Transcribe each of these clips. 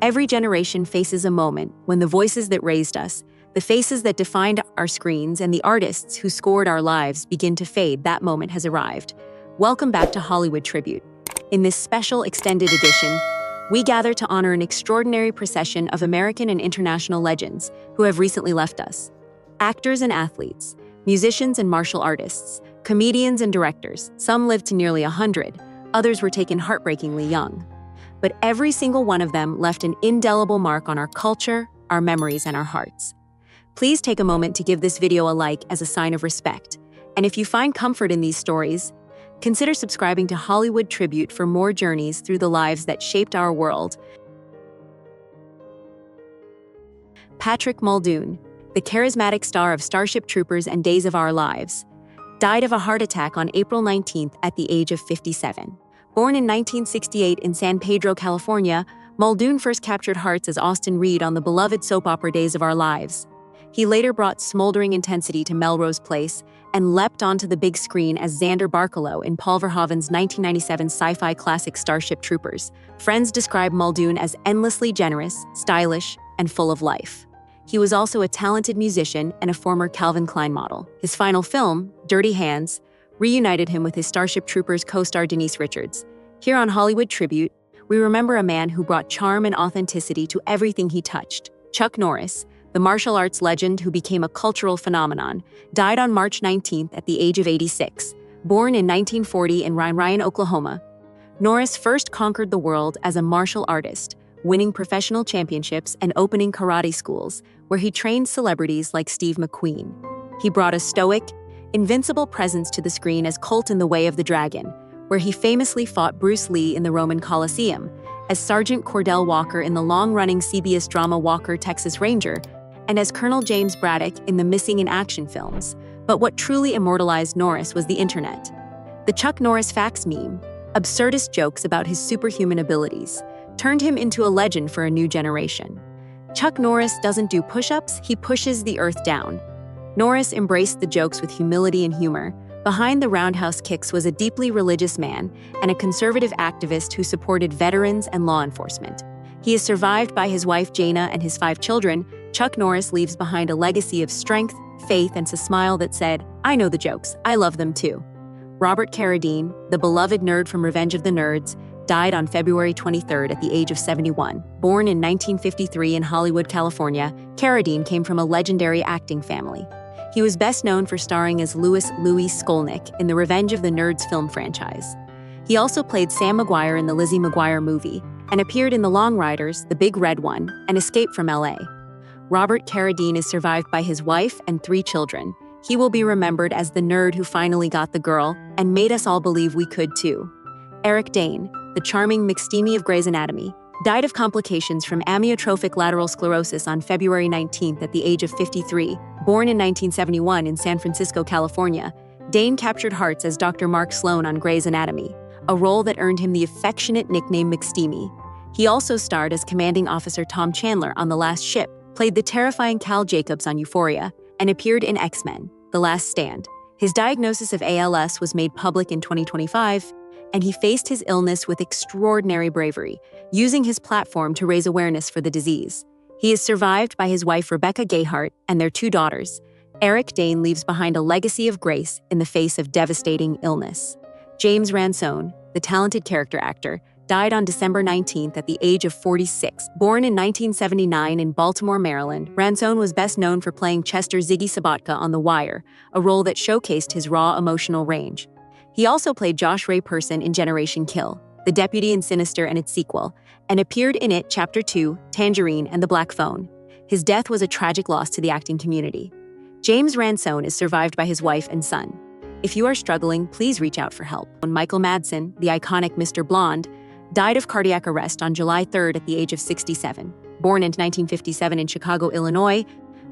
Every generation faces a moment when the voices that raised us, the faces that defined our screens, and the artists who scored our lives begin to fade. That moment has arrived. Welcome back to Hollywood Tribute. In this special extended edition, we gather to honor an extraordinary procession of American and international legends who have recently left us. Actors and athletes, musicians and martial artists, comedians and directors. Some lived to nearly 100, others were taken heartbreakingly young. But every single one of them left an indelible mark on our culture, our memories, and our hearts. Please take a moment to give this video a like as a sign of respect. And if you find comfort in these stories, consider subscribing to Hollywood Tribute for more journeys through the lives that shaped our world. Patrick Muldoon, the charismatic star of Starship Troopers and Days of Our Lives, died of a heart attack on April 19th at the age of 57. Born in 1968 in San Pedro, California, Muldoon first captured hearts as Austin Reed on the beloved soap opera Days of Our Lives. He later brought smoldering intensity to Melrose Place and leapt onto the big screen as Xander Barkalow in Paul Verhoeven's 1997 sci-fi classic Starship Troopers. Friends describe Muldoon as endlessly generous, stylish, and full of life. He was also a talented musician and a former Calvin Klein model. His final film, Dirty Hands, reunited him with his Starship Troopers co-star Denise Richards. Here on Hollywood Tribute, we remember a man who brought charm and authenticity to everything he touched. Chuck Norris, the martial arts legend who became a cultural phenomenon, died on March 19th at the age of 86. Born in 1940 in Ryan, Oklahoma, Norris first conquered the world as a martial artist, winning professional championships and opening karate schools, where he trained celebrities like Steve McQueen. He brought a stoic, invincible presence to the screen as Colt in The Way of the Dragon, where he famously fought Bruce Lee in the Roman Colosseum, as Sergeant Cordell Walker in the long-running CBS drama Walker, Texas Ranger, and as Colonel James Braddock in the Missing in Action films. But what truly immortalized Norris was the internet. The Chuck Norris facts meme, absurdist jokes about his superhuman abilities, turned him into a legend for a new generation. Chuck Norris doesn't do push-ups, he pushes the earth down. Norris embraced the jokes with humility and humor. Behind the roundhouse kicks was a deeply religious man and a conservative activist who supported veterans and law enforcement. He is survived by his wife Jana and his 5 children. Chuck Norris leaves behind a legacy of strength, faith, and a smile that said, "I know the jokes, I love them too." Robert Carradine, the beloved nerd from Revenge of the Nerds, died on February 23rd at the age of 71. Born in 1953 in Hollywood, California, Carradine came from a legendary acting family. He was best known for starring as Louis Skolnick in the Revenge of the Nerds film franchise. He also played Sam McGuire in the Lizzie McGuire movie and appeared in The Long Riders, The Big Red One, and Escape from L.A. Robert Carradine is survived by his wife and 3 children. He will be remembered as the nerd who finally got the girl and made us all believe we could too. Eric Dane, the charming McSteamy of Grey's Anatomy, died of complications from amyotrophic lateral sclerosis on February 19th at the age of 53. Born in 1971 in San Francisco, California, Dane captured hearts as Dr. Mark Sloan on Grey's Anatomy, a role that earned him the affectionate nickname McSteamy. He also starred as Commanding Officer Tom Chandler on The Last Ship, played the terrifying Cal Jacobs on Euphoria, and appeared in X-Men: The Last Stand. His diagnosis of ALS was made public in 2025, and he faced his illness with extraordinary bravery, using his platform to raise awareness for the disease. He is survived by his wife Rebecca Gayhart and their 2 daughters. Eric Dane leaves behind a legacy of grace in the face of devastating illness. James Ransone, the talented character actor, died on December 19th at the age of 46. Born in 1979 in Baltimore, Maryland, Ransone was best known for playing Chester Ziggy Sabatka on The Wire, a role that showcased his raw emotional range. He also played Josh Ray Person in Generation Kill, the deputy in Sinister and its sequel, and appeared in it Chapter 2, Tangerine, and The Black Phone. His death was a tragic loss to the acting community. James Ransone is survived by his wife and son. If you are struggling, please reach out for help. Michael Madsen, the iconic Mr. Blonde, died of cardiac arrest on July 3rd at the age of 67. Born in 1957 in Chicago, Illinois,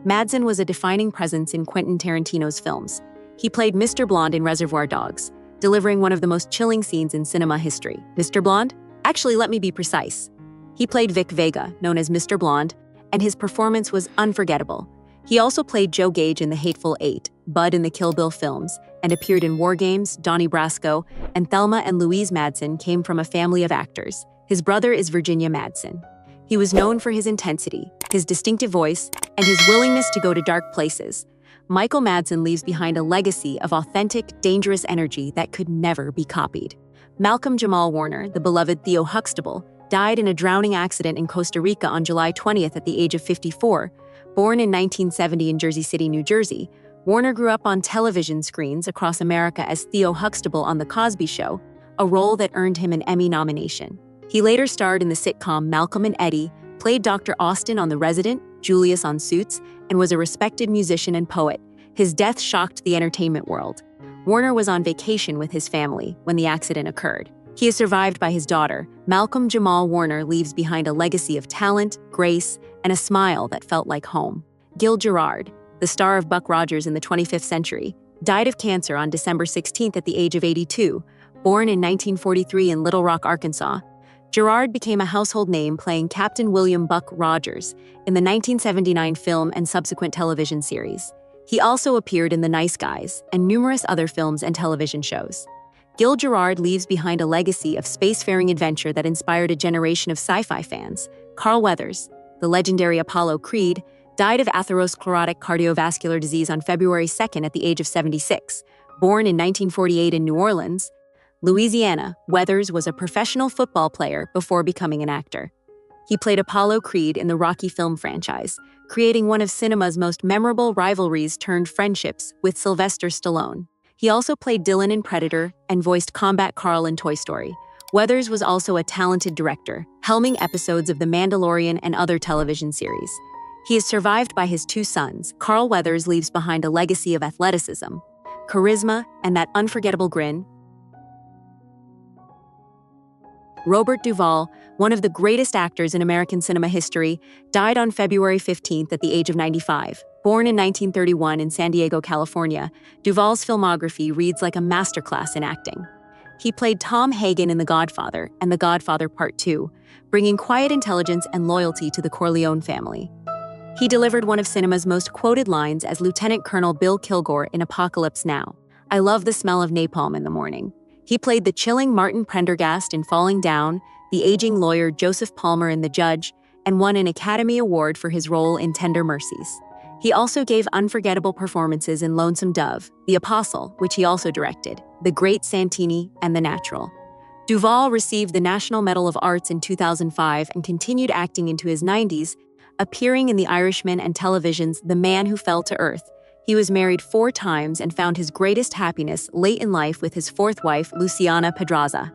Madsen was a defining presence in Quentin Tarantino's films. He played Mr. Blonde in Reservoir Dogs, delivering one of the most chilling scenes in cinema history. Mr. Blonde? Actually, let me be precise. He played Vic Vega, known as Mr. Blonde, and his performance was unforgettable. He also played Joe Gage in The Hateful Eight, Bud in the Kill Bill films, and appeared in War Games. Donnie Brasco and Thelma and Louise Madsen came from a family of actors. His brother is Virginia Madsen. He was known for his intensity, his distinctive voice, and his willingness to go to dark places. Michael Madsen leaves behind a legacy of authentic, dangerous energy that could never be copied. Malcolm Jamal Warner, the beloved Theo Huxtable, died in a drowning accident in Costa Rica on July 20th at the age of 54. Born in 1970 in Jersey City, New Jersey, Warner grew up on television screens across America as Theo Huxtable on The Cosby Show, a role that earned him an Emmy nomination. He later starred in the sitcom Malcolm and Eddie, played Dr. Austin on The Resident, Julius on Suits, and was a respected musician and poet. His death shocked the entertainment world. Warner was on vacation with his family when the accident occurred. He is survived by his daughter. Malcolm Jamal Warner leaves behind a legacy of talent, grace, and a smile that felt like home. Gil Gerard, the star of Buck Rogers in the 25th Century, died of cancer on December 16th at the age of 82. Born in 1943 in Little Rock, Arkansas, Gerard became a household name playing Captain William Buck Rogers in the 1979 film and subsequent television series. He also appeared in The Nice Guys and numerous other films and television shows. Gil Gerard leaves behind a legacy of spacefaring adventure that inspired a generation of sci-fi fans. Carl Weathers, the legendary Apollo Creed, died of atherosclerotic cardiovascular disease on February 2nd at the age of 76. Born in 1948 in New Orleans, Louisiana, Weathers was a professional football player before becoming an actor. He played Apollo Creed in the Rocky film franchise, creating one of cinema's most memorable rivalries turned friendships with Sylvester Stallone. He also played Dylan in Predator and voiced Combat Carl in Toy Story. Weathers was also a talented director, helming episodes of The Mandalorian and other television series. He is survived by his two sons. Carl Weathers leaves behind a legacy of athleticism, charisma, and that unforgettable grin. Robert Duvall, one of the greatest actors in American cinema history, died on February 15th at the age of 95. Born in 1931 in San Diego, California, Duvall's filmography reads like a masterclass in acting. He played Tom Hagen in The Godfather and The Godfather Part II, bringing quiet intelligence and loyalty to the Corleone family. He delivered one of cinema's most quoted lines as Lieutenant Colonel Bill Kilgore in Apocalypse Now. "I love the smell of napalm in the morning." He played the chilling Martin Prendergast in Falling Down, the aging lawyer Joseph Palmer in The Judge, and won an Academy Award for his role in Tender Mercies. He also gave unforgettable performances in Lonesome Dove, The Apostle, which he also directed, The Great Santini, and The Natural. Duvall received the National Medal of Arts in 2005 and continued acting into his 90s, appearing in The Irishman and television's The Man Who Fell to Earth. He was married 4 times and found his greatest happiness late in life with his 4th wife, Luciana Pedraza.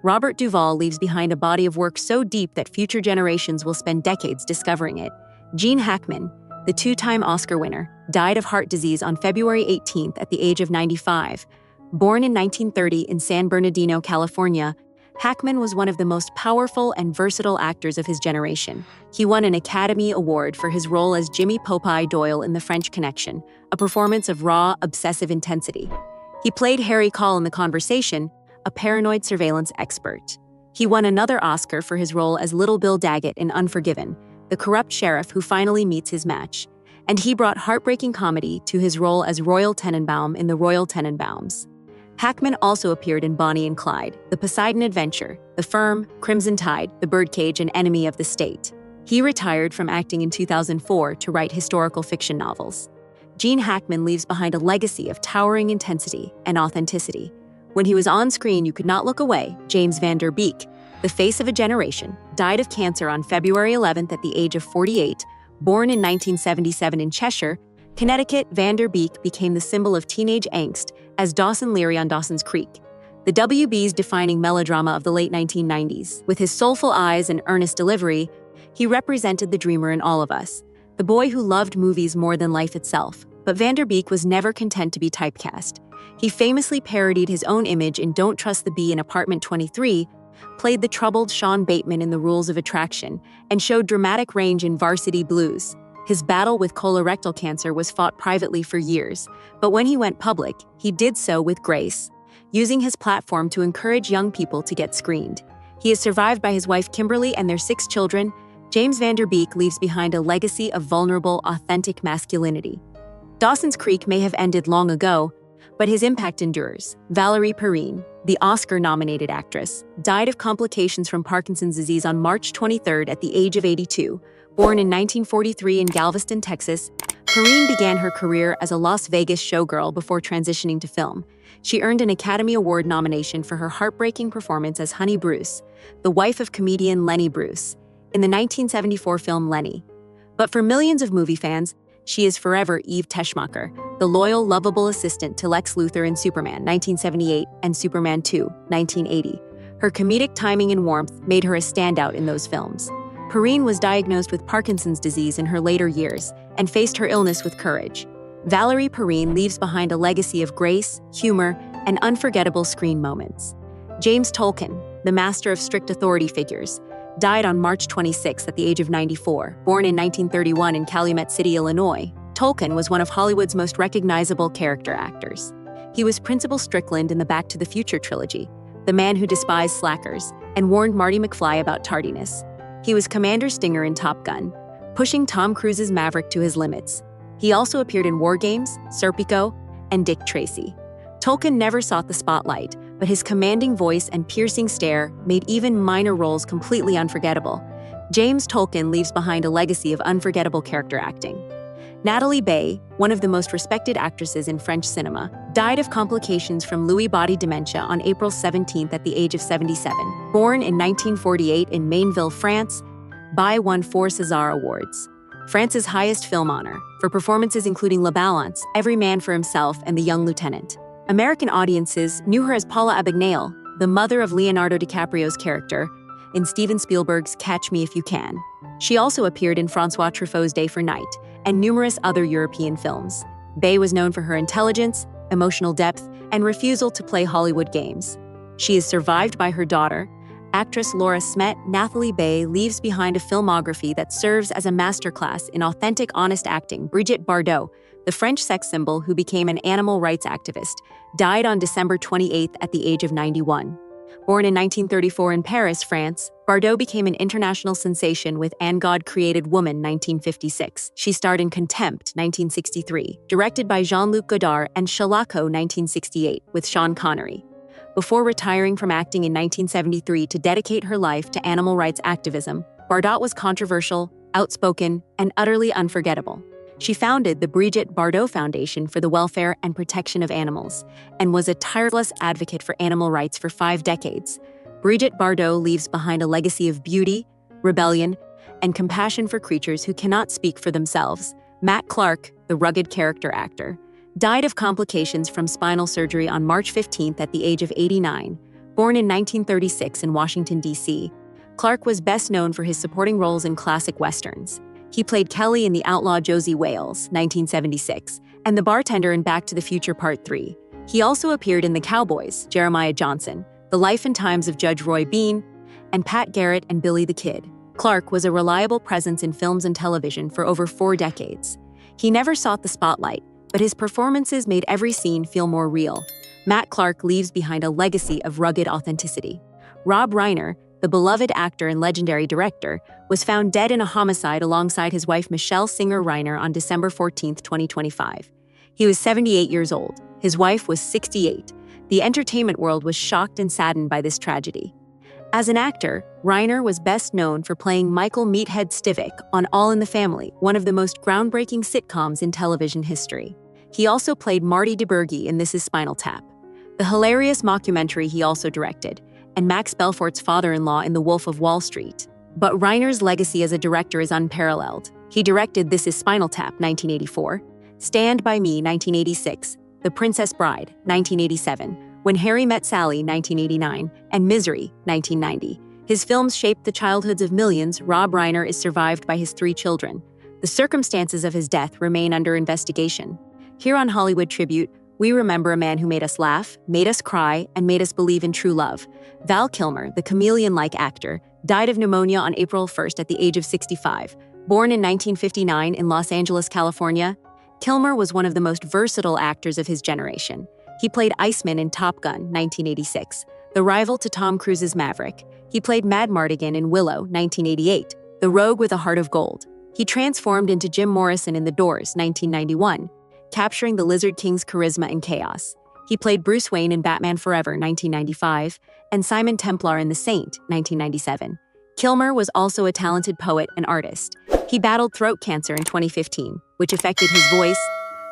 Robert Duvall leaves behind a body of work so deep that future generations will spend decades discovering it. Gene Hackman, the 2-time Oscar winner, died of heart disease on February 18th at the age of 95. Born in 1930 in San Bernardino, California, Hackman was one of the most powerful and versatile actors of his generation. He won an Academy Award for his role as Jimmy Popeye Doyle in The French Connection, a performance of raw, obsessive intensity. He played Harry Call in The Conversation, a paranoid surveillance expert. He won another Oscar for his role as Little Bill Daggett in Unforgiven, the corrupt sheriff who finally meets his match. And he brought heartbreaking comedy to his role as Royal Tenenbaum in The Royal Tenenbaums. Hackman also appeared in Bonnie and Clyde, The Poseidon Adventure, The Firm, Crimson Tide, The Birdcage, and Enemy of the State. He retired from acting in 2004 to write historical fiction novels. Gene Hackman leaves behind a legacy of towering intensity and authenticity. When he was on screen, you could not look away. James Van Der Beek, the face of a generation, died of cancer on February 11th at the age of 48. Born in 1977 in Cheshire, Connecticut, Van Der Beek became the symbol of teenage angst as Dawson Leary on Dawson's Creek, the WB's defining melodrama of the late 1990s. With his soulful eyes and earnest delivery, he represented the dreamer in all of us, the boy who loved movies more than life itself. But Van Der Beek was never content to be typecast. He famously parodied his own image in Don't Trust the Bee in Apartment 23, played the troubled Sean Bateman in The Rules of Attraction, and showed dramatic range in Varsity Blues. His battle with colorectal cancer was fought privately for years, but when he went public, he did so with grace, using his platform to encourage young people to get screened. He is survived by his wife Kimberly and their 6 children. James Van Der Beek leaves behind a legacy of vulnerable, authentic masculinity. Dawson's Creek may have ended long ago, but his impact endures. Valerie Perrine, the Oscar-nominated actress, died of complications from Parkinson's disease on March 23 at the age of 82. Born in 1943 in Galveston, Texas, Perrine began her career as a Las Vegas showgirl before transitioning to film. She earned an Academy Award nomination for her heartbreaking performance as Honey Bruce, the wife of comedian Lenny Bruce, in the 1974 film Lenny. But for millions of movie fans, she is forever Eve Teschmacher, the loyal, lovable assistant to Lex Luthor in Superman 1978 and Superman 2 1980. Her comedic timing and warmth made her a standout in those films. Perrine was diagnosed with Parkinson's disease in her later years and faced her illness with courage. Valerie Perrine leaves behind a legacy of grace, humor, and unforgettable screen moments. James Tolkien, the master of strict authority figures, died on March 26 at the age of 94. Born in 1931 in Calumet City, Illinois, Tolkien was one of Hollywood's most recognizable character actors. He was Principal Strickland in the Back to the Future trilogy, the man who despised slackers and warned Marty McFly about tardiness. He was Commander Stinger in Top Gun, pushing Tom Cruise's Maverick to his limits. He also appeared in War Games, Serpico, and Dick Tracy. Tolkien never sought the spotlight, but his commanding voice and piercing stare made even minor roles completely unforgettable. James Tolkien leaves behind a legacy of unforgettable character acting. Natalie Baye, one of the most respected actresses in French cinema, died of complications from Lewy body dementia on April 17 at the age of 77. Born in 1948 in Mainville, France, Baye won 4 César Awards, France's highest film honor, for performances including La Balance, Every Man for Himself, and The Young Lieutenant. American audiences knew her as Paula Abagnale, the mother of Leonardo DiCaprio's character, in Steven Spielberg's Catch Me If You Can. She also appeared in François Truffaut's Day for Night and numerous other European films. Baye was known for her intelligence, emotional depth, and refusal to play Hollywood games. She is survived by her daughter, actress Laura Smet. Natalie Baye leaves behind a filmography that serves as a masterclass in authentic, honest acting. Brigitte Bardot, the French sex symbol who became an animal rights activist, died on December 28 at the age of 91. Born in 1934 in Paris, France, Bardot became an international sensation with And God Created Woman 1956. She starred in Contempt 1963, directed by Jean-Luc Godard, and Shalako 1968 with Sean Connery. Before retiring from acting in 1973 to dedicate her life to animal rights activism, Bardot was controversial, outspoken, and utterly unforgettable. She founded the Brigitte Bardot Foundation for the Welfare and Protection of Animals and was a tireless advocate for animal rights for 5 decades. Brigitte Bardot leaves behind a legacy of beauty, rebellion, and compassion for creatures who cannot speak for themselves. Matt Clark, the rugged character actor, died of complications from spinal surgery on March 15 at the age of 89. Born in 1936 in Washington, D.C., Clark was best known for his supporting roles in classic westerns. He played Kelly in The Outlaw Josie Wales, 1976, and the bartender in Back to the Future Part 3. He also appeared in The Cowboys, Jeremiah Johnson, The Life and Times of Judge Roy Bean, and Pat Garrett and Billy the Kid. Clark was a reliable presence in films and television for over 4 decades. He never sought the spotlight, but his performances made every scene feel more real. Matt Clark leaves behind a legacy of rugged authenticity. Rob Reiner, the beloved actor and legendary director, was found dead in a homicide alongside his wife Michelle Singer Reiner on December 14, 2025. He was 78 years old. His wife was 68. The entertainment world was shocked and saddened by this tragedy. As an actor, Reiner was best known for playing Michael Meathead Stivic on All in the Family, one of the most groundbreaking sitcoms in television history. He also played Marty DeBurgi in This Is Spinal Tap, the hilarious mockumentary he also directed, and Max Belfort's father-in-law in The Wolf of Wall Street. But Reiner's legacy as a director is unparalleled. He directed This Is Spinal Tap, 1984, Stand By Me, 1986, The Princess Bride, 1987, When Harry Met Sally, 1989, and Misery, 1990. His films shaped the childhoods of millions. Rob Reiner is survived by his 3 children. The circumstances of his death remain under investigation. Here on Hollywood Tribute, we remember a man who made us laugh, made us cry, and made us believe in true love. Val Kilmer, the chameleon-like actor, died of pneumonia on April 1 at the age of 65. Born in 1959 in Los Angeles, California, Kilmer was one of the most versatile actors of his generation. He played Iceman in Top Gun, 1986, the rival to Tom Cruise's Maverick. He played Mad Mardigan in Willow, 1988, the rogue with a heart of gold. He transformed into Jim Morrison in The Doors, 1991, capturing the Lizard King's charisma and chaos. He played Bruce Wayne in Batman Forever, 1995, and Simon Templar in The Saint, 1997. Kilmer was also a talented poet and artist. He battled throat cancer in 2015, which affected his voice,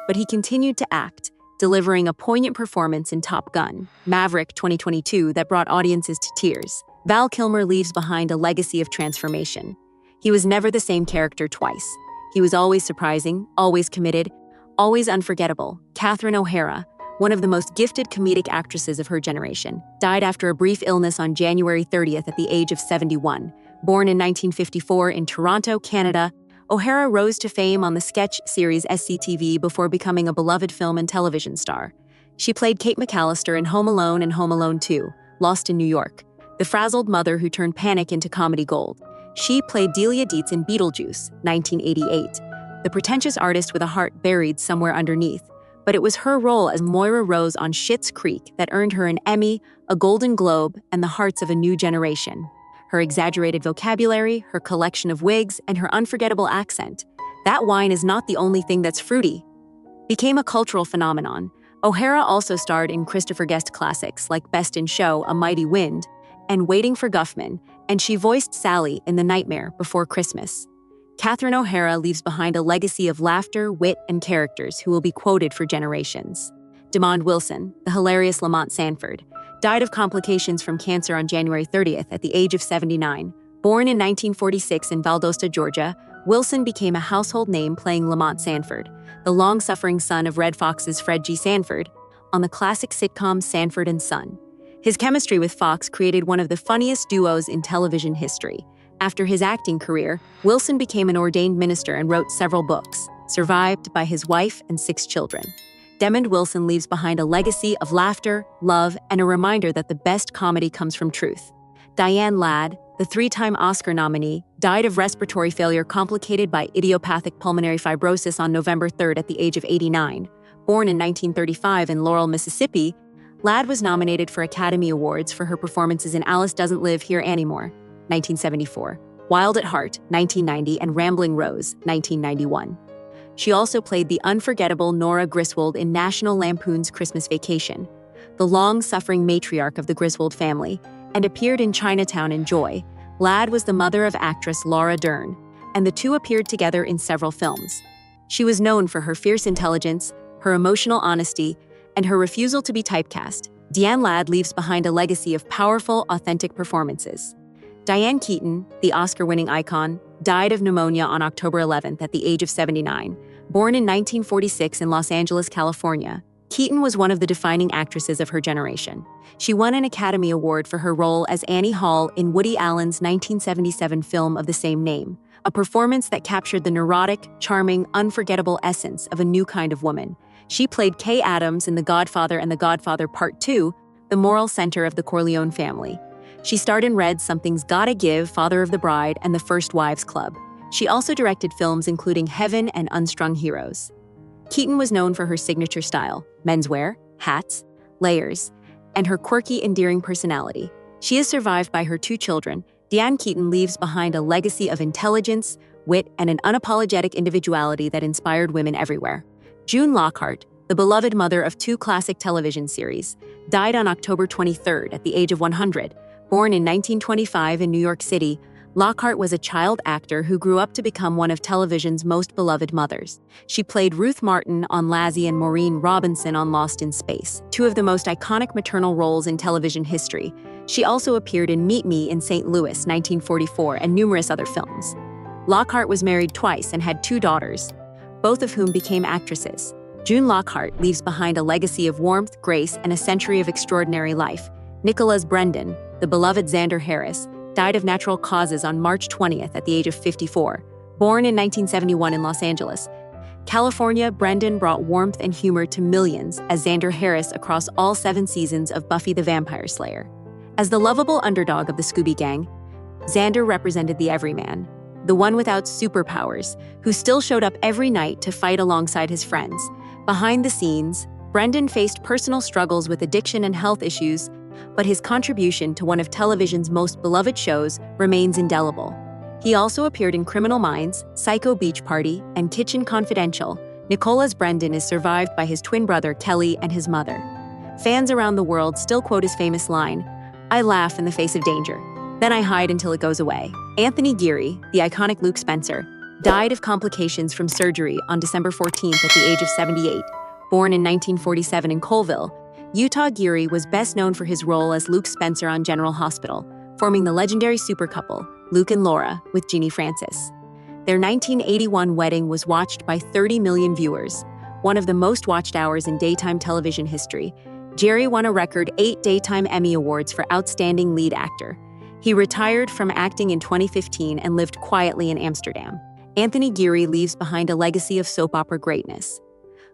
but he continued to act, delivering a poignant performance in Top Gun: Maverick 2022 that brought audiences to tears. Val Kilmer leaves behind a legacy of transformation. He was never the same character twice. He was always surprising, always committed, always unforgettable. Catherine O'Hara, one of the most gifted comedic actresses of her generation, died after a brief illness on January 30th at the age of 71. Born in 1954 in Toronto, Canada, O'Hara rose to fame on the sketch series SCTV before becoming a beloved film and television star. She played Kate McAllister in Home Alone and Home Alone 2, Lost in New York, the frazzled mother who turned panic into comedy gold. She played Delia Dietz in Beetlejuice, 1988, the pretentious artist with a heart buried somewhere underneath. But it was her role as Moira Rose on Schitt's Creek that earned her an Emmy, a Golden Globe, and the hearts of a new generation. Her exaggerated vocabulary, her collection of wigs, and her unforgettable accent, "That wine is not the only thing that's fruity," became a cultural phenomenon. O'Hara also starred in Christopher Guest classics like Best in Show, A Mighty Wind, and Waiting for Guffman, and she voiced Sally in The Nightmare Before Christmas. Catherine O'Hara leaves behind a legacy of laughter, wit, and characters who will be quoted for generations. Demond Wilson, the hilarious Lamont Sanford, died of complications from cancer on January 30th at the age of 79. Born in 1946 in Valdosta, Georgia, Wilson became a household name playing Lamont Sanford, the long-suffering son of Red Fox's Fred G. Sanford, on the classic sitcom Sanford and Son. His chemistry with Fox created one of the funniest duos in television history. After his acting career, Wilson became an ordained minister and wrote several books, survived by his wife and 6 children. Demond Wilson leaves behind a legacy of laughter, love, and a reminder that the best comedy comes from truth. Diane Ladd, the 3-time Oscar nominee, died of respiratory failure complicated by idiopathic pulmonary fibrosis on November 3rd at the age of 89. Born in 1935 in Laurel, Mississippi, Ladd was nominated for Academy Awards for her performances in Alice Doesn't Live Here Anymore, 1974, Wild at Heart, 1990, and Rambling Rose, 1991. She also played the unforgettable Nora Griswold in National Lampoon's Christmas Vacation, the long-suffering matriarch of the Griswold family, and appeared in Chinatown and Joy. Ladd was the mother of actress Laura Dern, and the two appeared together in several films. She was known for her fierce intelligence, her emotional honesty, and her refusal to be typecast. Diane Ladd leaves behind a legacy of powerful, authentic performances. Diane Keaton, the Oscar-winning icon, died of pneumonia on October 11th at the age of 79. Born in 1946 in Los Angeles, California, Keaton was one of the defining actresses of her generation. She won an Academy Award for her role as Annie Hall in Woody Allen's 1977 film of the same name, a performance that captured the neurotic, charming, unforgettable essence of a new kind of woman. She played Kay Adams in The Godfather and The Godfather Part 2, the moral center of the Corleone family. She starred in Red, Something's Gotta Give, Father of the Bride, and The First Wives Club. She also directed films including Heaven and Unstrung Heroes. Keaton was known for her signature style, menswear, hats, layers, and her quirky, endearing personality. She is survived by her 2 children. Diane Keaton leaves behind a legacy of intelligence, wit, and an unapologetic individuality that inspired women everywhere. June Lockhart, the beloved mother of 2 classic television series, died on October 23rd at the age of 100. Born in 1925 in New York City, Lockhart was a child actor who grew up to become one of television's most beloved mothers. She played Ruth Martin on Lassie and Maureen Robinson on Lost in Space, 2 of the most iconic maternal roles in television history. She also appeared in Meet Me in St. Louis, 1944, and numerous other films. Lockhart was married twice and had 2 daughters, both of whom became actresses. June Lockhart leaves behind a legacy of warmth, grace, and a century of extraordinary life. Nicholas Brendan, the beloved Xander Harris, died of natural causes on March 20th at the age of 54. Born in 1971 in Los Angeles, California, Brendan brought warmth and humor to millions as Xander Harris across all 7 seasons of Buffy the Vampire Slayer. As the lovable underdog of the Scooby Gang, Xander represented the everyman, the one without superpowers, who still showed up every night to fight alongside his friends. Behind the scenes, Brendan faced personal struggles with addiction and health issues, but his contribution to one of television's most beloved shows remains indelible. He also appeared in Criminal Minds, Psycho Beach Party, and Kitchen Confidential. Nicholas Brendan is survived by his twin brother Kelly and his mother. Fans around the world still quote his famous line, "I laugh in the face of danger. Then I hide until it goes away." Anthony Geary, the iconic Luke Spencer, died of complications from surgery on December 14th at the age of 78. Born in 1947 in Colville, Utah, Geary was best known for his role as Luke Spencer on General Hospital, forming the legendary super couple, Luke and Laura, with Jeannie Francis. Their 1981 wedding was watched by 30 million viewers, one of the most watched hours in daytime television history. Geary won a record 8 Daytime Emmy Awards for Outstanding Lead Actor. He retired from acting in 2015 and lived quietly in Amsterdam. Anthony Geary leaves behind a legacy of soap opera greatness.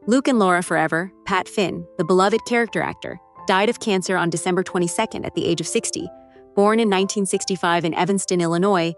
Luke and Laura Forever, Pat Finn, the beloved character actor, died of cancer on December 22nd at the age of 60. Born in 1965 in Evanston, Illinois,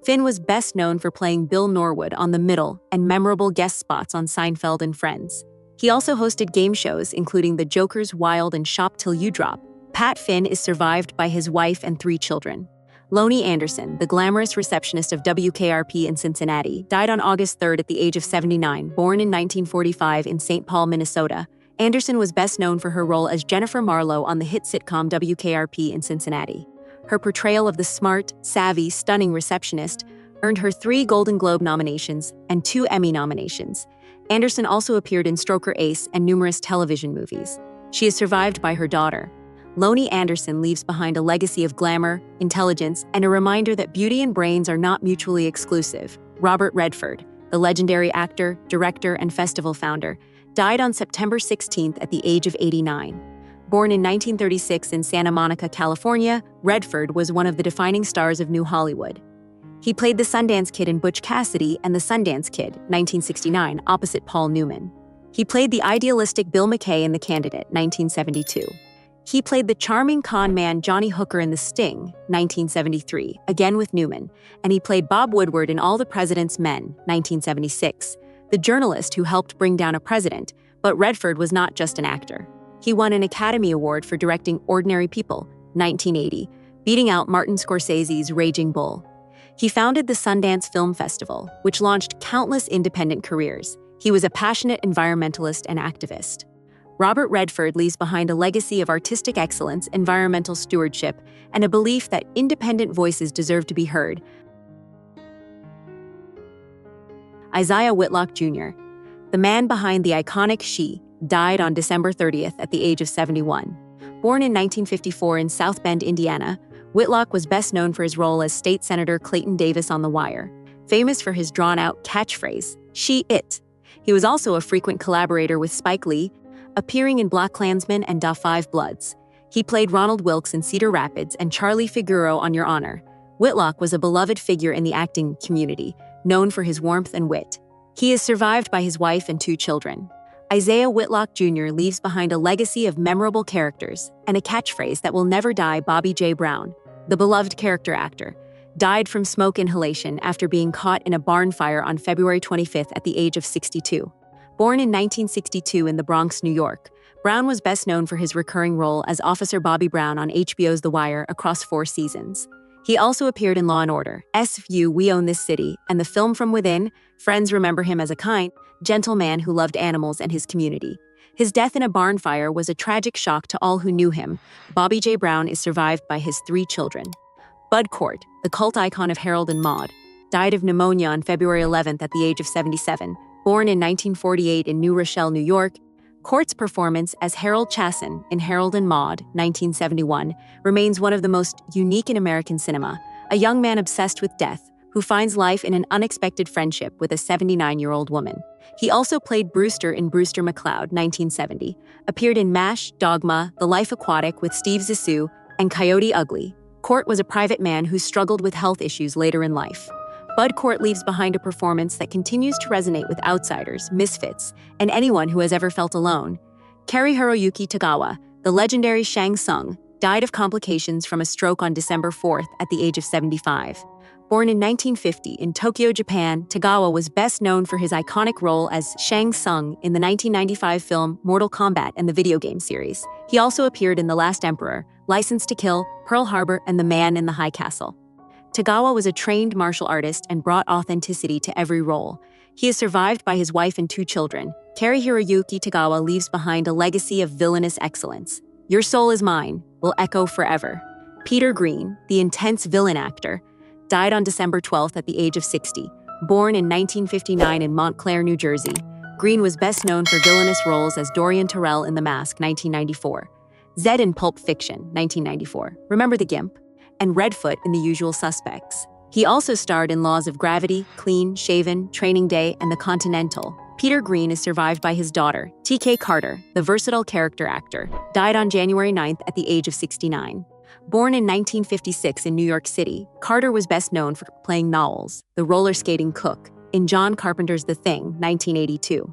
Finn was best known for playing Bill Norwood on The Middle and memorable guest spots on Seinfeld and Friends. He also hosted game shows including The Joker's Wild and Shop Till You Drop. Pat Finn is survived by his wife and 3 children. Lonnie Anderson, the glamorous receptionist of WKRP in Cincinnati, died on August 3rd at the age of 79. Born in 1945 in St. Paul, Minnesota, Anderson was best known for her role as Jennifer Marlowe on the hit sitcom WKRP in Cincinnati. Her portrayal of the smart, savvy, stunning receptionist earned her 3 Golden Globe nominations and 2 Emmy nominations. Anderson also appeared in Stroker Ace and numerous television movies. She is survived by her daughter. Lonnie Anderson leaves behind a legacy of glamour, intelligence, and a reminder that beauty and brains are not mutually exclusive. Robert Redford, the legendary actor, director, and festival founder, died on September 16th at the age of 89. Born in 1936 in Santa Monica, California, Redford was one of the defining stars of New Hollywood. He played the Sundance Kid in Butch Cassidy and the Sundance Kid, 1969, opposite Paul Newman. He played the idealistic Bill McKay in The Candidate, 1972. He played the charming con man Johnny Hooker in The Sting, 1973, again with Newman, and he played Bob Woodward in All the President's Men, 1976, the journalist who helped bring down a president. But Redford was not just an actor. He won an Academy Award for directing Ordinary People, 1980, beating out Martin Scorsese's Raging Bull. He founded the Sundance Film Festival, which launched countless independent careers. He was a passionate environmentalist and activist. Robert Redford leaves behind a legacy of artistic excellence, environmental stewardship, and a belief that independent voices deserve to be heard. Isaiah Whitlock Jr., the man behind the iconic She, died on December 30th at the age of 71. Born in 1954 in South Bend, Indiana, Whitlock was best known for his role as State Senator Clayton Davis on The Wire, famous for his drawn-out catchphrase, "She It." He was also a frequent collaborator with Spike Lee, appearing in BlacKkKlansman and Da 5 Bloods. He played Ronald Wilkes in Cedar Rapids and Charlie Figuro on Your Honor. Whitlock was a beloved figure in the acting community, known for his warmth and wit. He is survived by his wife and 2 children. Isaiah Whitlock Jr. leaves behind a legacy of memorable characters and a catchphrase that will never die. Bobby J. Brown, the beloved character actor, died from smoke inhalation after being caught in a barn fire on February 25th at the age of 62. Born in 1962 in the Bronx, New York, Brown was best known for his recurring role as Officer Bobby Brown on HBO's The Wire across 4 seasons. He also appeared in Law & Order, SVU, We Own This City, and the film From Within. Friends remember him as a kind, gentle man who loved animals and his community. His death in a barn fire was a tragic shock to all who knew him. Bobby J. Brown is survived by his 3 children. Bud Cort, the cult icon of Harold and Maude, died of pneumonia on February 11th at the age of 77. Born in 1948 in New Rochelle, New York, Cort's performance as Harold Chasson in Harold and Maude, 1971, remains one of the most unique in American cinema, a young man obsessed with death who finds life in an unexpected friendship with a 79-year-old woman. He also played Brewster in Brewster McCloud, 1970, appeared in MASH, Dogma, The Life Aquatic with Steve Zissou, and Coyote Ugly. Cort was a private man who struggled with health issues later in life. Bud Cort leaves behind a performance that continues to resonate with outsiders, misfits, and anyone who has ever felt alone. Kari Hiroyuki Tagawa, the legendary Shang Tsung, died of complications from a stroke on December 4th at the age of 75. Born in 1950 in Tokyo, Japan, Tagawa was best known for his iconic role as Shang Tsung in the 1995 film Mortal Kombat and the video game series. He also appeared in The Last Emperor, License to Kill, Pearl Harbor, and The Man in the High Castle. Tagawa was a trained martial artist and brought authenticity to every role. He is survived by his wife and 2 children. Kari Hiroyuki Tagawa leaves behind a legacy of villainous excellence. "Your soul is mine" will echo forever. Peter Green, the intense villain actor, died on December 12th at the age of 60. Born in 1959 in Montclair, New Jersey, Green was best known for villainous roles as Dorian Tyrell in The Mask, 1994, Zed in Pulp Fiction, 1994, Remember the Gimp, and Redfoot in The Usual Suspects. He also starred in Laws of Gravity, Clean Shaven, Training Day, and The Continental. Peter Green is survived by his daughter, T.K. Carter, the versatile character actor, died on January 9th at the age of 69. Born in 1956 in New York City, Carter was best known for playing Knowles, the roller skating cook, in John Carpenter's The Thing, 1982.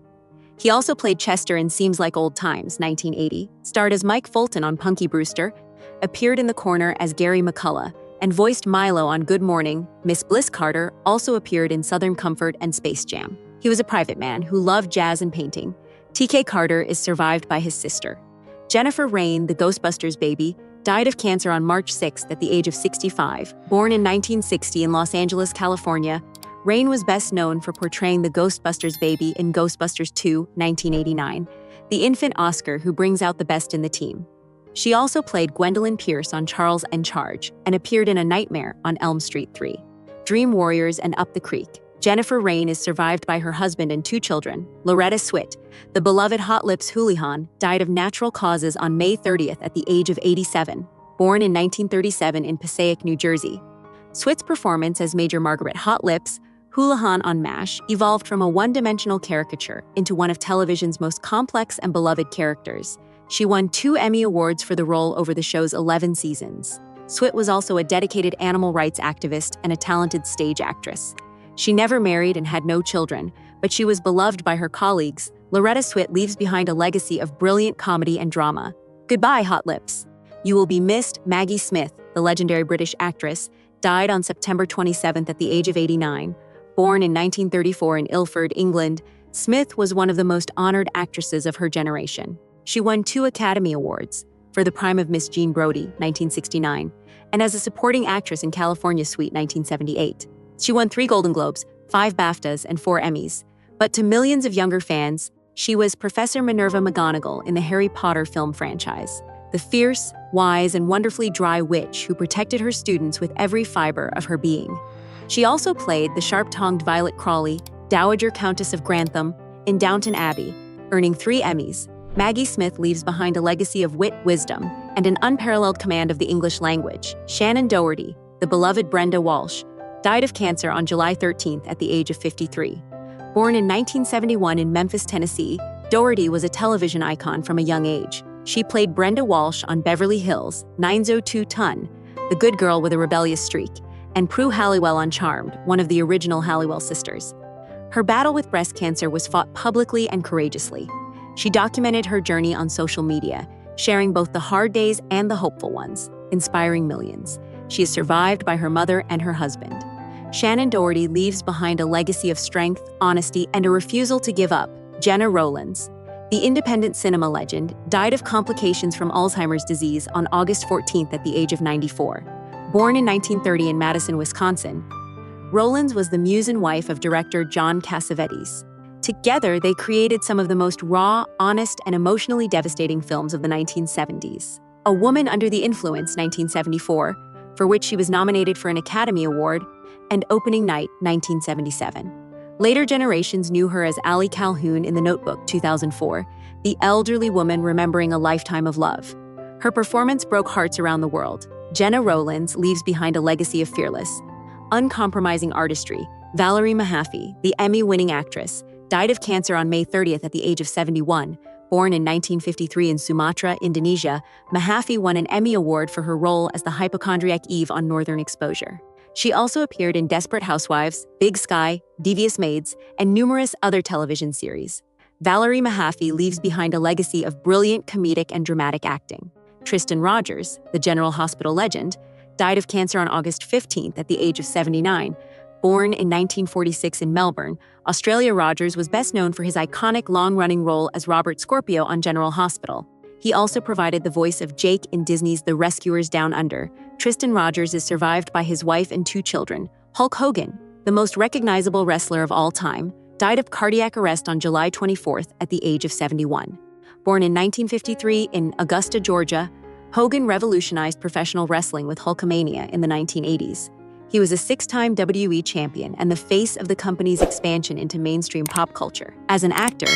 He also played Chester in Seems Like Old Times, 1980, starred as Mike Fulton on Punky Brewster, appeared in The Corner as Gary McCullough, and voiced Milo on Good Morning. Miss Bliss Carter also appeared in Southern Comfort and Space Jam. He was a private man who loved jazz and painting. T.K. Carter is survived by his sister. Jennifer Rain, the Ghostbusters baby, died of cancer on March 6th at the age of 65. Born in 1960 in Los Angeles, California, Rain was best known for portraying the Ghostbusters baby in Ghostbusters 2, 1989, the infant Oscar who brings out the best in the team. She also played Gwendolyn Pierce on Charles in Charge and appeared in A Nightmare on Elm Street 3, Dream Warriors, and Up the Creek. Jennifer Rain is survived by her husband and 2 children. Loretta Swit, the beloved Hot Lips Houlihan, died of natural causes on May 30th at the age of 87. Born in 1937 in Passaic, New Jersey, Swit's performance as Major Margaret Hot Lips Houlihan on MASH evolved from a one-dimensional caricature into one of television's most complex and beloved characters. She won 2 Emmy Awards for the role over the show's 11 seasons. Swit was also a dedicated animal rights activist and a talented stage actress. She never married and had no children, but she was beloved by her colleagues. Loretta Swit leaves behind a legacy of brilliant comedy and drama. Goodbye, Hot Lips. You will be missed. Maggie Smith, the legendary British actress, died on September 27th at the age of 89. Born in 1934 in Ilford, England, Smith was one of the most honored actresses of her generation. She won 2 Academy Awards for The Prime of Miss Jean Brodie, 1969, and as a supporting actress in California Suite, 1978. She won 3 Golden Globes, 5 BAFTAs, and 4 Emmys. But to millions of younger fans, she was Professor Minerva McGonagall in the Harry Potter film franchise, the fierce, wise, and wonderfully dry witch who protected her students with every fiber of her being. She also played the sharp-tongued Violet Crawley, Dowager Countess of Grantham, in Downton Abbey, earning 3 Emmys. Maggie Smith leaves behind a legacy of wit, wisdom, and an unparalleled command of the English language. Shannon Doherty, the beloved Brenda Walsh, died of cancer on July 13th at the age of 53. Born in 1971 in Memphis, Tennessee, Doherty was a television icon from a young age. She played Brenda Walsh on Beverly Hills, 90210, the good girl with a rebellious streak, and Prue Halliwell on Charmed, one of the original Halliwell sisters. Her battle with breast cancer was fought publicly and courageously. She documented her journey on social media, sharing both the hard days and the hopeful ones, inspiring millions. She is survived by her mother and her husband. Shannon Doherty leaves behind a legacy of strength, honesty, and a refusal to give up. Jenna Rowlands, the independent cinema legend, died of complications from Alzheimer's disease on August 14th at the age of 94. Born in 1930 in Madison, Wisconsin, Rowlands was the muse and wife of director John Cassavetes. Together, they created some of the most raw, honest, and emotionally devastating films of the 1970s. A Woman Under the Influence, 1974, for which she was nominated for an Academy Award, and Opening Night, 1977. Later generations knew her as Allie Calhoun in The Notebook, 2004, the elderly woman remembering a lifetime of love. Her performance broke hearts around the world. Jenna Rowlands leaves behind a legacy of fearless, uncompromising artistry. Valerie Mahaffey, the Emmy-winning actress, died of cancer on May 30th at the age of 71. Born in 1953 in Sumatra, Indonesia, Mahaffey won an Emmy Award for her role as the hypochondriac Eve on Northern Exposure. She also appeared in Desperate Housewives, Big Sky, Devious Maids, and numerous other television series. Valerie Mahaffey leaves behind a legacy of brilliant comedic and dramatic acting. Tristan Rogers, the General Hospital legend, died of cancer on August 15th at the age of 79. Born in 1946 in Melbourne, Australia, Rogers was best known for his iconic long-running role as Robert Scorpio on General Hospital. He also provided the voice of Jake in Disney's The Rescuers Down Under. Tristan Rogers is survived by his wife and 2 children. Hulk Hogan, the most recognizable wrestler of all time, died of cardiac arrest on July 24th at the age of 71. Born in 1953 in Augusta, Georgia, Hogan revolutionized professional wrestling with Hulkamania in the 1980s. He was a six-time WWE champion and the face of the company's expansion into mainstream pop culture. As an actor,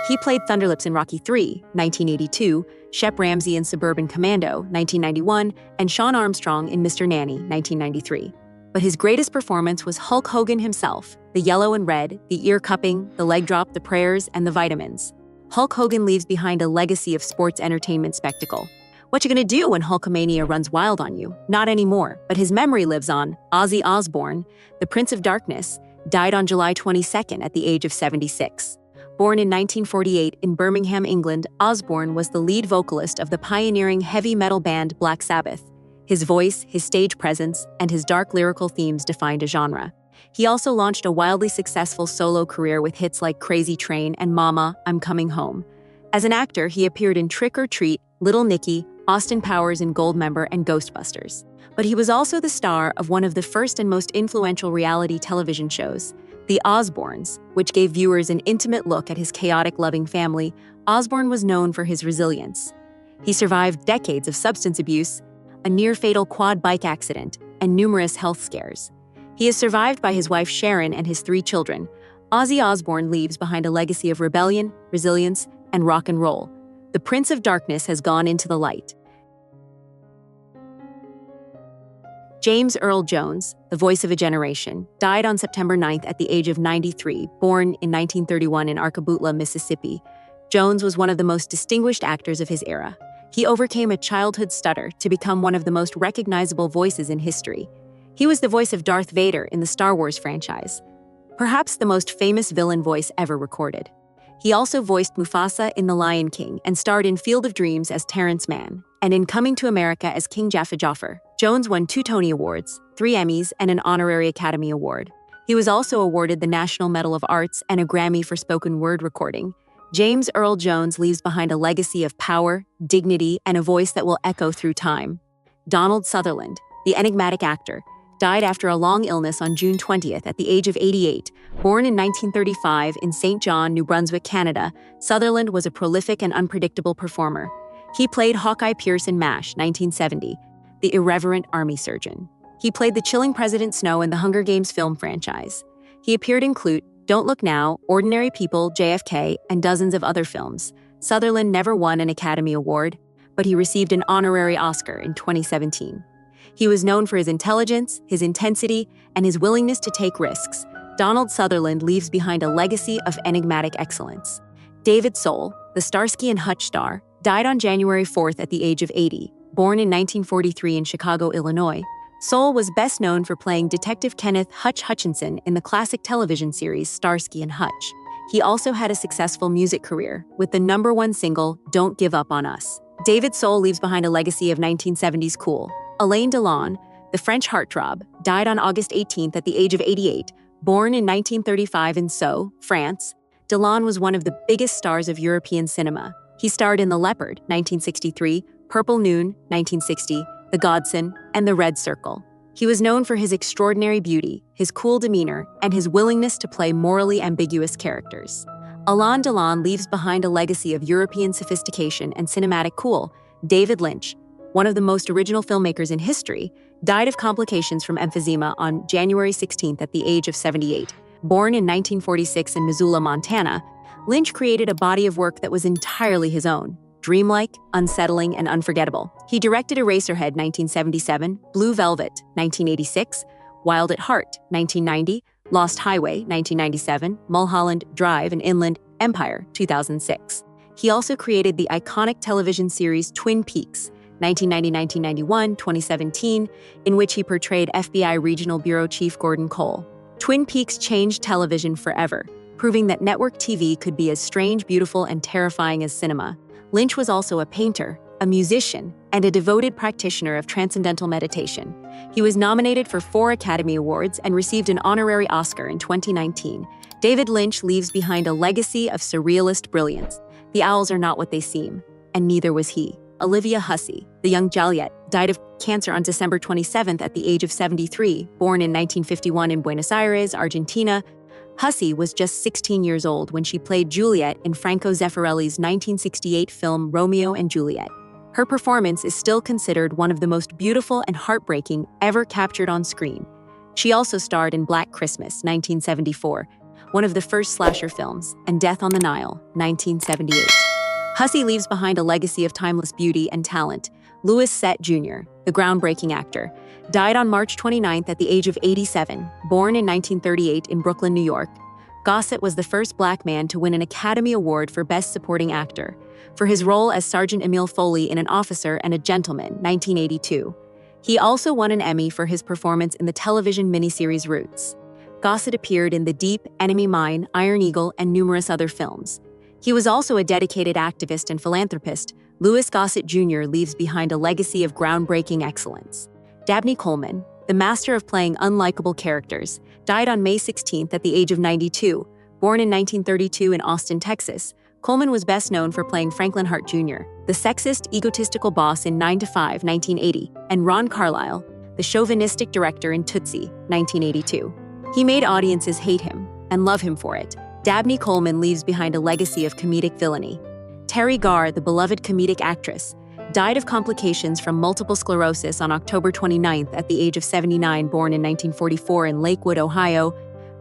he played Thunderlips in Rocky III, 1982, Shep Ramsey in Suburban Commando, 1991, and Sean Armstrong in Mr. Nanny, 1993. But his greatest performance was Hulk Hogan himself, the yellow and red, the ear cupping, the leg drop, the prayers, and the vitamins. Hulk Hogan leaves behind a legacy of sports entertainment spectacle. What you gonna do when Hulkamania runs wild on you? Not anymore, but his memory lives on. Ozzy Osbourne, the Prince of Darkness, died on July 22nd at the age of 76. Born in 1948 in Birmingham, England, Osbourne was the lead vocalist of the pioneering heavy metal band Black Sabbath. His voice, his stage presence, and his dark lyrical themes defined a genre. He also launched a wildly successful solo career with hits like Crazy Train and Mama, I'm Coming Home. As an actor, he appeared in Trick or Treat, Little Nicky, Austin Powers in Goldmember, and Ghostbusters. But he was also the star of one of the first and most influential reality television shows, The Osbournes, which gave viewers an intimate look at his chaotic, loving family. Osbourne was known for his resilience. He survived decades of substance abuse, a near-fatal quad bike accident, and numerous health scares. He is survived by his wife Sharon and his 3 children. Ozzy Osbourne leaves behind a legacy of rebellion, resilience, and rock and roll. The Prince of Darkness has gone into the light. James Earl Jones, the voice of a generation, died on September 9th at the age of 93, born in 1931 in Arcaboutla, Mississippi. Jones was one of the most distinguished actors of his era. He overcame a childhood stutter to become one of the most recognizable voices in history. He was the voice of Darth Vader in the Star Wars franchise, perhaps the most famous villain voice ever recorded. He also voiced Mufasa in The Lion King and starred in Field of Dreams as Terrence Mann and in Coming to America as King Jaffa Joffer. Jones won 2 Tony Awards, 3 Emmys, and an honorary Academy Award. He was also awarded the National Medal of Arts and a Grammy for spoken word recording. James Earl Jones leaves behind a legacy of power, dignity, and a voice that will echo through time. Donald Sutherland, the enigmatic actor, died after a long illness on June 20th at the age of 88. Born in 1935 in St. John, New Brunswick, Canada, Sutherland was a prolific and unpredictable performer. He played Hawkeye Pierce in MASH, 1970, the irreverent army surgeon. He played the chilling President Snow in the Hunger Games film franchise. He appeared in Clute, Don't Look Now, Ordinary People, JFK, and dozens of other films. Sutherland never won an Academy Award, but he received an honorary Oscar in 2017. He was known for his intelligence, his intensity, and his willingness to take risks. Donald Sutherland leaves behind a legacy of enigmatic excellence. David Soul, the Starsky and Hutch star, died on January 4th at the age of 80. Born in 1943 in Chicago, Illinois, Soul was best known for playing Detective Kenneth Hutch Hutchinson in the classic television series Starsky and Hutch. He also had a successful music career with the #1 single, Don't Give Up on Us. David Soul leaves behind a legacy of 1970s cool. Alain Delon, the French heartthrob, died on August 18th at the age of 88. Born in 1935 in Sceaux, France, Delon was one of the biggest stars of European cinema. He starred in The Leopard, 1963, Purple Noon, 1960, The Godson, and The Red Circle. He was known for his extraordinary beauty, his cool demeanor, and his willingness to play morally ambiguous characters. Alain Delon leaves behind a legacy of European sophistication and cinematic cool. David Lynch, one of the most original filmmakers in history, died of complications from emphysema on January 16th at the age of 78. Born in 1946 in Missoula, Montana, Lynch created a body of work that was entirely his own, dreamlike, unsettling, and unforgettable. He directed Eraserhead 1977, Blue Velvet 1986, Wild at Heart 1990, Lost Highway 1997, Mulholland Drive and Inland Empire 2006. He also created the iconic television series Twin Peaks 1990-1991, 2017, in which he portrayed FBI Regional Bureau Chief Gordon Cole. Twin Peaks changed television forever, proving that network TV could be as strange, beautiful, and terrifying as cinema. Lynch was also a painter, a musician, and a devoted practitioner of transcendental meditation. He was nominated for 4 Academy Awards and received an honorary Oscar in 2019. David Lynch leaves behind a legacy of surrealist brilliance. The owls are not what they seem, and neither was he. Olivia Hussey, the young Joliet, died of cancer on December 27th at the age of 73. Born in 1951 in Buenos Aires, Argentina, Hussey was just 16 years old when she played Juliet in Franco Zeffirelli's 1968 film Romeo and Juliet. Her performance is still considered one of the most beautiful and heartbreaking ever captured on screen. She also starred in Black Christmas, 1974, one of the first slasher films, and Death on the Nile, 1978. Hussey leaves behind a legacy of timeless beauty and talent. Louis Sett Jr., the groundbreaking actor, died on March 29th at the age of 87, born in 1938 in Brooklyn, New York. Gossett was the first black man to win an Academy Award for Best Supporting Actor for his role as Sergeant Emil Foley in An Officer and a Gentleman, 1982. He also won an Emmy for his performance in the television miniseries Roots. Gossett appeared in The Deep, Enemy Mine, Iron Eagle, and numerous other films. He was also a dedicated activist and philanthropist. Louis Gossett Jr. leaves behind a legacy of groundbreaking excellence. Dabney Coleman, the master of playing unlikable characters, died on May 16th at the age of 92. Born in 1932 in Austin, Texas, Coleman was best known for playing Franklin Hart Jr., the sexist, egotistical boss in 9 to 5, 1980, and Ron Carlyle, the chauvinistic director in Tootsie, 1982. He made audiences hate him and love him for it. Dabney Coleman leaves behind a legacy of comedic villainy. Terry Garr, the beloved comedic actress, died of complications from multiple sclerosis on October 29th at the age of 79, born in 1944 in Lakewood, Ohio.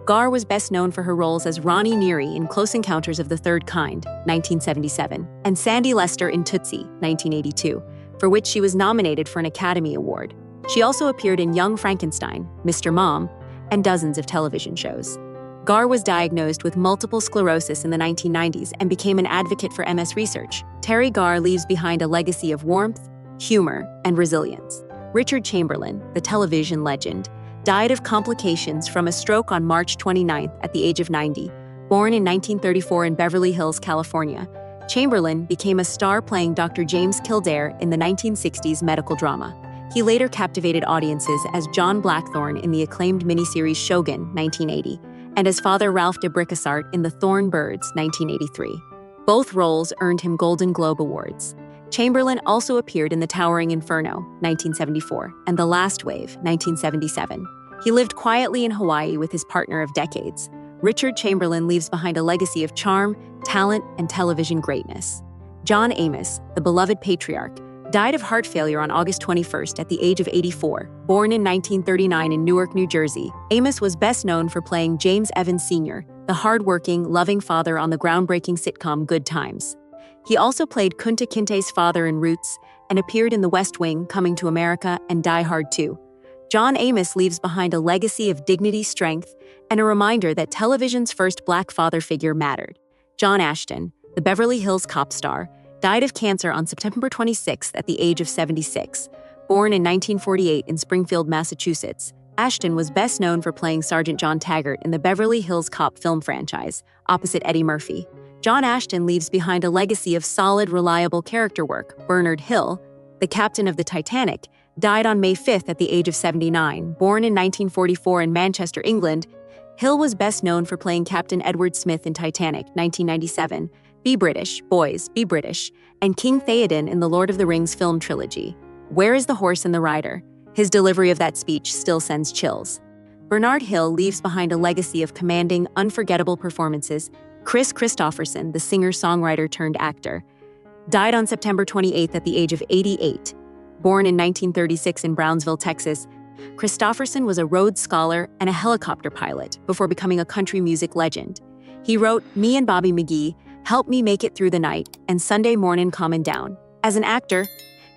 Garr was best known for her roles as Ronnie Neary in Close Encounters of the Third Kind, 1977, and Sandy Lester in Tootsie, 1982, for which she was nominated for an Academy Award. She also appeared in Young Frankenstein, Mr. Mom, and dozens of television shows. Garr was diagnosed with multiple sclerosis in the 1990s and became an advocate for MS research. Terry Garr leaves behind a legacy of warmth, humor, and resilience. Richard Chamberlain, the television legend, died of complications from a stroke on March 29th at the age of 90. Born in 1934 in Beverly Hills, California, Chamberlain became a star playing Dr. James Kildare in the 1960s medical drama. He later captivated audiences as John Blackthorne in the acclaimed miniseries Shogun, 1980, and as Father Ralph de Bricquessart in The Thorn Birds, 1983. Both roles earned him Golden Globe Awards. Chamberlain also appeared in The Towering Inferno, 1974, and The Last Wave, 1977. He lived quietly in Hawaii with his partner of decades. Richard Chamberlain leaves behind a legacy of charm, talent, and television greatness. John Amos, the beloved patriarch, died of heart failure on August 21st at the age of 84. Born in 1939 in Newark, New Jersey, Amos was best known for playing James Evans Sr., the hard-working, loving father on the groundbreaking sitcom Good Times. He also played Kunta Kinte's father in Roots and appeared in The West Wing, Coming to America, and Die Hard 2. John Amos leaves behind a legacy of dignity, strength, and a reminder that television's first black father figure mattered. John Ashton, the Beverly Hills Cop star, died of cancer on September 26th at the age of 76. Born in 1948 in Springfield, Massachusetts, Ashton was best known for playing Sergeant John Taggart in the Beverly Hills Cop film franchise, opposite Eddie Murphy. John Ashton leaves behind a legacy of solid, reliable character work. Bernard Hill, the captain of the Titanic, died on May 5th at the age of 79. Born in 1944 in Manchester, England, Hill was best known for playing Captain Edward Smith in Titanic, 1997, Be British, Boys, Be British, and King Theoden in the Lord of the Rings film trilogy. Where is the horse and the rider? His delivery of that speech still sends chills. Bernard Hill leaves behind a legacy of commanding, unforgettable performances. Chris Christopherson, the singer-songwriter-turned-actor, died on September 28th at the age of 88. Born in 1936 in Brownsville, Texas, Christopherson was a Rhodes Scholar and a helicopter pilot before becoming a country music legend. He wrote Me and Bobby McGee, Help Me Make It Through the Night, and Sunday Mornin' Comin' Down. As an actor,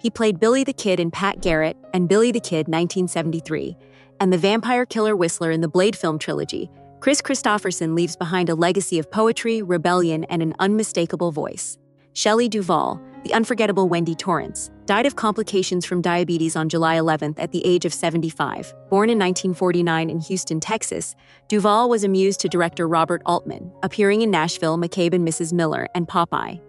he played Billy the Kid in Pat Garrett and Billy the Kid 1973, and the vampire killer Whistler in the Blade film trilogy. Chris Christopherson leaves behind a legacy of poetry, rebellion, and an unmistakable voice. Shelley Duvall, the unforgettable Wendy Torrance, died of complications from diabetes on July 11th at the age of 75. Born in 1949 in Houston, Texas, Duvall was a muse to director Robert Altman, appearing in Nashville, McCabe and Mrs. Miller, and Popeye.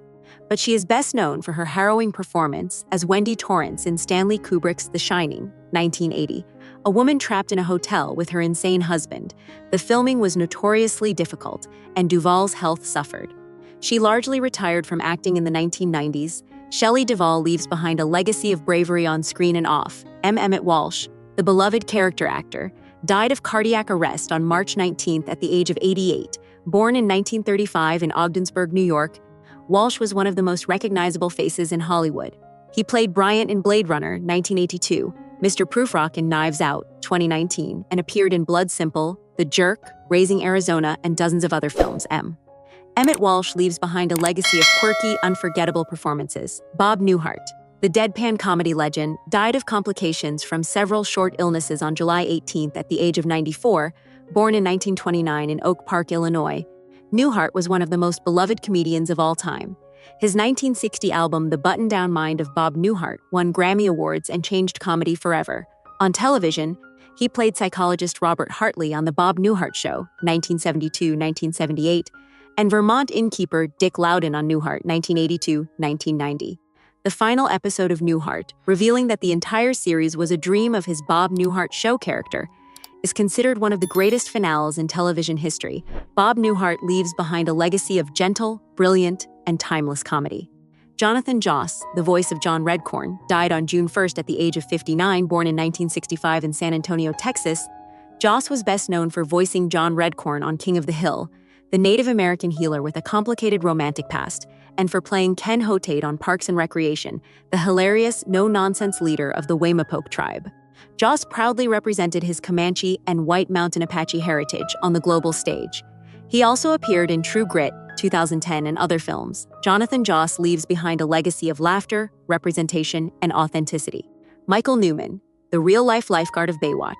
But she is best known for her harrowing performance as Wendy Torrance in Stanley Kubrick's The Shining, 1980. A woman trapped in a hotel with her insane husband. The filming was notoriously difficult, and Duvall's health suffered. She largely retired from acting in the 1990s. Shelley Duvall leaves behind a legacy of bravery on screen and off. M. Emmett Walsh, the beloved character actor, died of cardiac arrest on March 19th at the age of 88. Born in 1935 in Ogdensburg, New York, Walsh was one of the most recognizable faces in Hollywood. He played Bryant in Blade Runner, 1982, Mr. Prufrock in Knives Out, 2019, and appeared in Blood Simple, The Jerk, Raising Arizona, and dozens of other films. Emmett Walsh leaves behind a legacy of quirky, unforgettable performances. Bob Newhart, the deadpan comedy legend, died of complications from several short illnesses on July 18th at the age of 94, born in 1929 in Oak Park, Illinois. Newhart was one of the most beloved comedians of all time. His 1960 album, The Button-Down Mind of Bob Newhart, won Grammy Awards and changed comedy forever. On television, he played psychologist Robert Hartley on The Bob Newhart Show, 1972-1978, and Vermont innkeeper Dick Loudon on Newhart, 1982-1990. The final episode of Newhart, revealing that the entire series was a dream of his Bob Newhart Show character, is considered one of the greatest finales in television history. Bob Newhart leaves behind a legacy of gentle, brilliant, and timeless comedy. Jonathan Joss, the voice of John Redcorn, died on June 1st at the age of 59, born in 1965 in San Antonio, Texas. Joss was best known for voicing John Redcorn on King of the Hill, the Native American healer with a complicated romantic past, and for playing Ken Hotate on Parks and Recreation, the hilarious, no-nonsense leader of the Waymapoke tribe. Joss proudly represented his Comanche and White Mountain Apache heritage on the global stage. He also appeared in True Grit, 2010, and other films. Jonathan Joss leaves behind a legacy of laughter, representation, and authenticity. Michael Newman, the real-life lifeguard of Baywatch,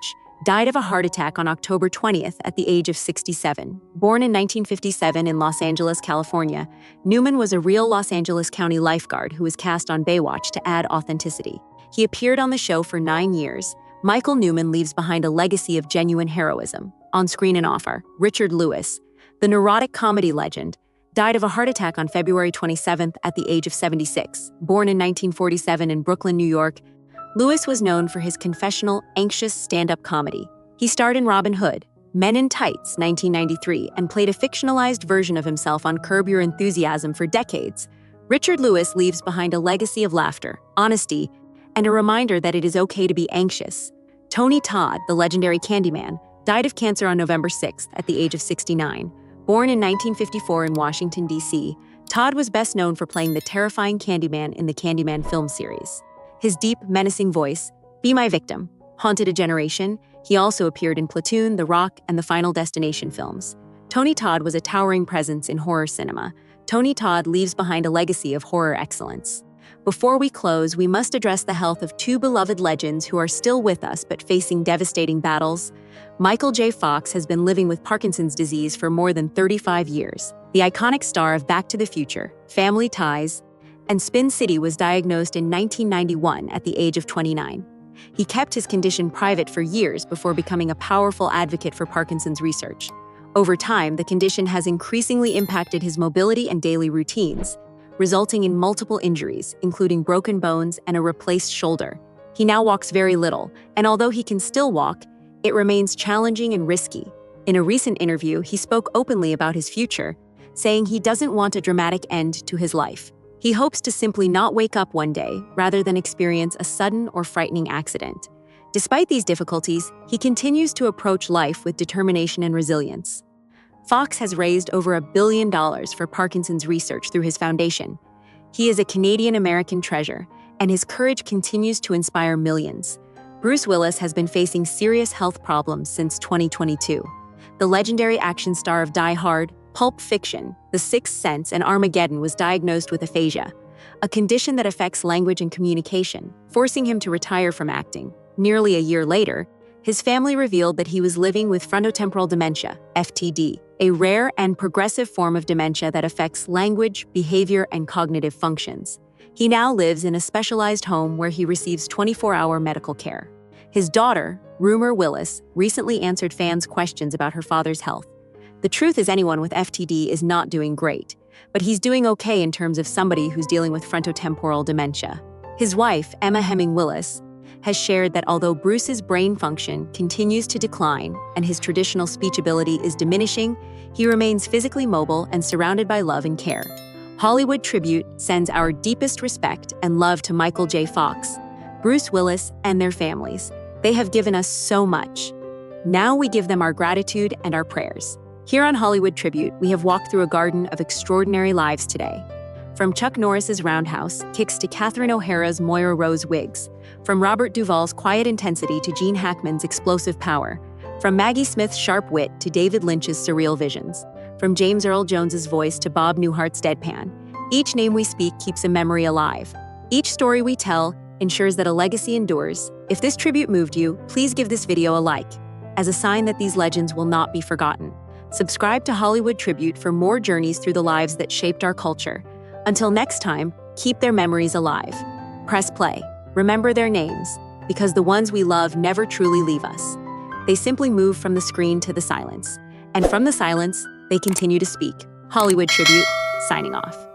died of a heart attack on October 20th at the age of 67. Born in 1957 in Los Angeles, California, Newman was a real Los Angeles County lifeguard who was cast on Baywatch to add authenticity. He appeared on the show for 9 years. Michael Newman leaves behind a legacy of genuine heroism. On screen and off-air, Richard Lewis, the neurotic comedy legend, died of a heart attack on February 27th at the age of 76. Born in 1947 in Brooklyn, New York, Lewis was known for his confessional, anxious stand-up comedy. He starred in Robin Hood, Men in Tights, 1993, and played a fictionalized version of himself on Curb Your Enthusiasm for decades. Richard Lewis leaves behind a legacy of laughter, honesty, and a reminder that it is okay to be anxious. Tony Todd, the legendary Candyman, died of cancer on November 6th at the age of 69. Born in 1954 in Washington, D.C., Todd was best known for playing the terrifying Candyman in the Candyman film series. His deep, menacing voice, Be My Victim, haunted a generation. He also appeared in Platoon, The Rock, and the Final Destination films. Tony Todd was a towering presence in horror cinema. Tony Todd leaves behind a legacy of horror excellence. Before we close, we must address the health of two beloved legends who are still with us but facing devastating battles. Michael J. Fox has been living with Parkinson's disease for more than 35 years. The iconic star of Back to the Future, Family Ties, and Spin City was diagnosed in 1991 at the age of 29. He kept his condition private for years before becoming a powerful advocate for Parkinson's research. Over time, the condition has increasingly impacted his mobility and daily routines, resulting in multiple injuries, including broken bones and a replaced shoulder. He now walks very little, and although he can still walk, it remains challenging and risky. In a recent interview, he spoke openly about his future, saying he doesn't want a dramatic end to his life. He hopes to simply not wake up one day rather than experience a sudden or frightening accident. Despite these difficulties, he continues to approach life with determination and resilience. Fox has raised over $1 billion for Parkinson's research through his foundation. He is a Canadian-American treasure, and his courage continues to inspire millions. Bruce Willis has been facing serious health problems since 2022. The legendary action star of Die Hard, Pulp Fiction, The Sixth Sense, and Armageddon was diagnosed with aphasia, a condition that affects language and communication, forcing him to retire from acting. Nearly a year later, his family revealed that he was living with frontotemporal dementia, FTD, a rare and progressive form of dementia that affects language, behavior, and cognitive functions. He now lives in a specialized home where he receives 24-hour medical care. His daughter, Rumer Willis, recently answered fans' questions about her father's health. The truth is, anyone with FTD is not doing great, but he's doing okay in terms of somebody who's dealing with frontotemporal dementia. His wife, Emma Hemming Willis, has shared that although Bruce's brain function continues to decline and his traditional speech ability is diminishing, he remains physically mobile and surrounded by love and care. Hollywood Tribute sends our deepest respect and love to Michael J. Fox, Bruce Willis, and their families. They have given us so much. Now we give them our gratitude and our prayers. Here on Hollywood Tribute, we have walked through a garden of extraordinary lives today. From Chuck Norris's roundhouse kicks to Catherine O'Hara's Moira Rose wigs, from Robert Duvall's quiet intensity to Gene Hackman's explosive power, from Maggie Smith's sharp wit to David Lynch's surreal visions, from James Earl Jones's voice to Bob Newhart's deadpan, each name we speak keeps a memory alive. Each story we tell ensures that a legacy endures. If this tribute moved you, please give this video a like, as a sign that these legends will not be forgotten. Subscribe to Hollywood Tribute for more journeys through the lives that shaped our culture. Until next time, keep their memories alive. Press play. Remember their names, because the ones we love never truly leave us. They simply move from the screen to the silence, and from the silence, they continue to speak. Hollywood Tribute, signing off.